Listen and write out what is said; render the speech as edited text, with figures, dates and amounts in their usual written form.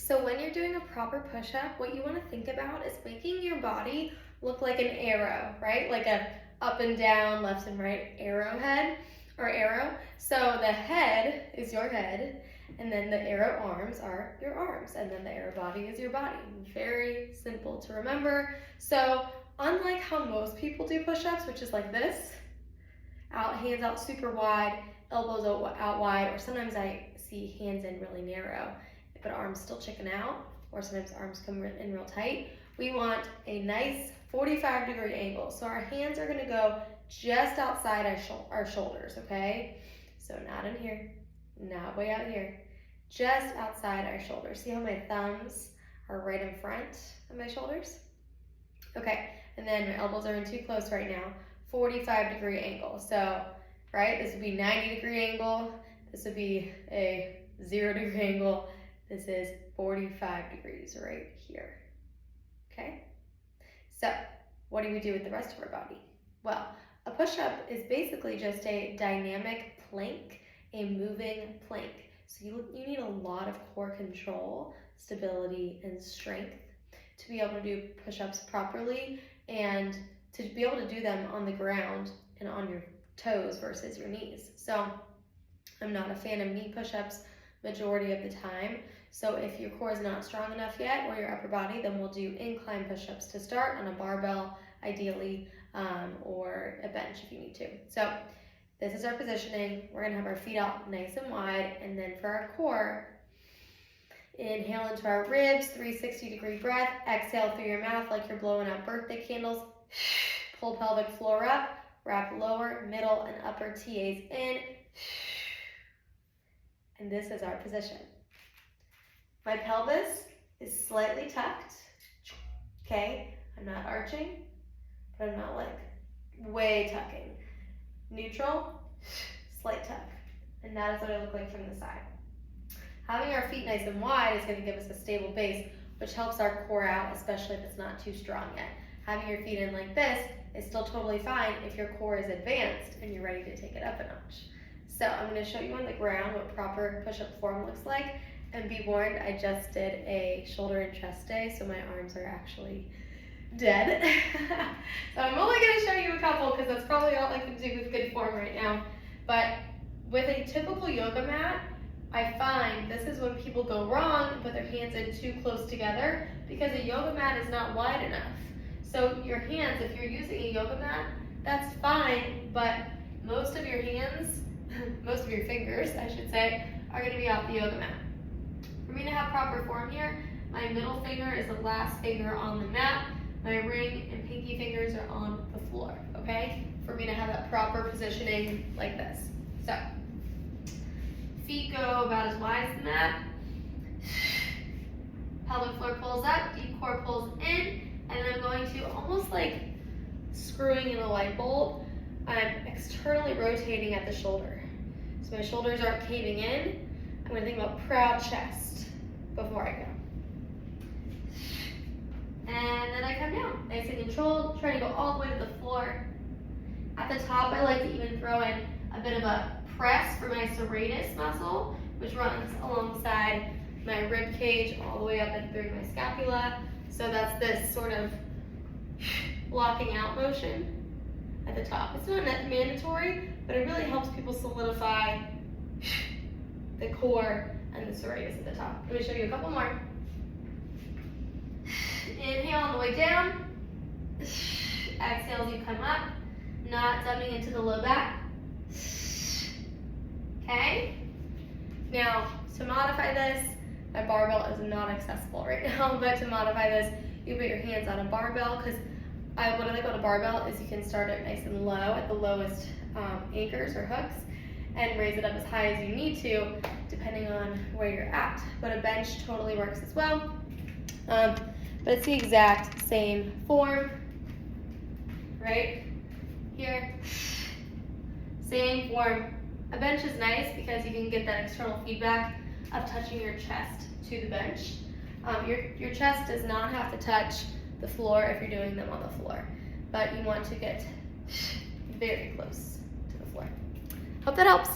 So when you're doing a proper push-up, what you want to think about is making your body look like an arrow, right? Like a up and down, left and right arrowhead or arrow. So the head is your head, and then the arrow arms are your arms, and then the arrow body is your body. Very simple to remember. So unlike how most people do push-ups, which is like this, hands out super wide, elbows out wide, or sometimes I see hands in really narrow, but arms still chicken out, or sometimes arms come in real tight. We want a nice 45-degree angle. So our hands are gonna go just outside our shoulders, okay? So not in here, not way out here, just outside our shoulders. See how my thumbs are right in front of my shoulders? Okay, and then my elbows are in too close right now. 45-degree angle. So, right, this would be 90-degree angle. This would be a 0-degree angle. This is 45 degrees right here. Okay? So, what do we do with the rest of our body? Well, a push-up is basically just a dynamic plank, a moving plank. So you need a lot of core control, stability, and strength to be able to do push-ups properly and to be able to do them on the ground and on your toes versus your knees. So I'm not a fan of knee push-ups majority of the time. So if your core is not strong enough yet, or your upper body, then we'll do incline push-ups to start on a barbell, ideally, or a bench if you need to. So this is our positioning. We're gonna have our feet out nice and wide, and then for our core, inhale into our ribs, 360-degree breath. Exhale through your mouth like you're blowing out birthday candles. Pull pelvic floor up, wrap lower, middle, and upper TAs in. And this is our position. My pelvis is slightly tucked, okay? I'm not arching, but I'm not like way tucking. Neutral, slight tuck. And that is what I look like from the side. Having our feet nice and wide is gonna give us a stable base, which helps our core out, especially if it's not too strong yet. Having your feet in like this is still totally fine if your core is advanced and you're ready to take it up a notch. So I'm gonna show you on the ground what proper push-up form looks like. And be warned, I just did a shoulder and chest day, so my arms are actually dead. So I'm only gonna show you a couple because that's probably all I can do with good form right now. But with a typical yoga mat, I find this is when people go wrong and put their hands in too close together because a yoga mat is not wide enough. So your hands, if you're using a yoga mat, that's fine, but most of your hands, most of your fingers, I should say, are gonna be off the yoga mat. For me to have proper form here, my middle finger is the last finger on the mat. My ring and pinky fingers are on the floor, okay? For me to have that proper positioning like this. So, feet go about as wide as the mat. Pelvic floor pulls up, deep core pulls in, and then I'm going to, almost like screwing in a light bulb, I'm externally rotating at the shoulder. So my shoulders aren't caving in. I'm going to think about proud chest before I go. And then I come down, nice and controlled, trying to go all the way to the floor. At the top, I like to even throw in a bit of a press for my serratus muscle, which runs alongside my rib cage all the way up and through my scapula. So that's this sort of blocking out motion at the top. It's not mandatory, but it really helps people solidify the core and the serratus at the top. Let me show you a couple more. Inhale on the way down. Exhale as you come up, not dumping into the low back. Okay? Now, to modify this, my barbell is not accessible right now, but to modify this, you put your hands on a barbell, because what I like about a barbell is you can start it nice and low at the lowest anchors or hooks, and raise it up as high as you need to, depending on where you're at. But a bench totally works as well. But it's the exact same form, right here, same form. A bench is nice because you can get that external feedback of touching your chest to the bench. Your chest does not have to touch the floor if you're doing them on the floor, but you want to get very close to the floor. Hope that helps.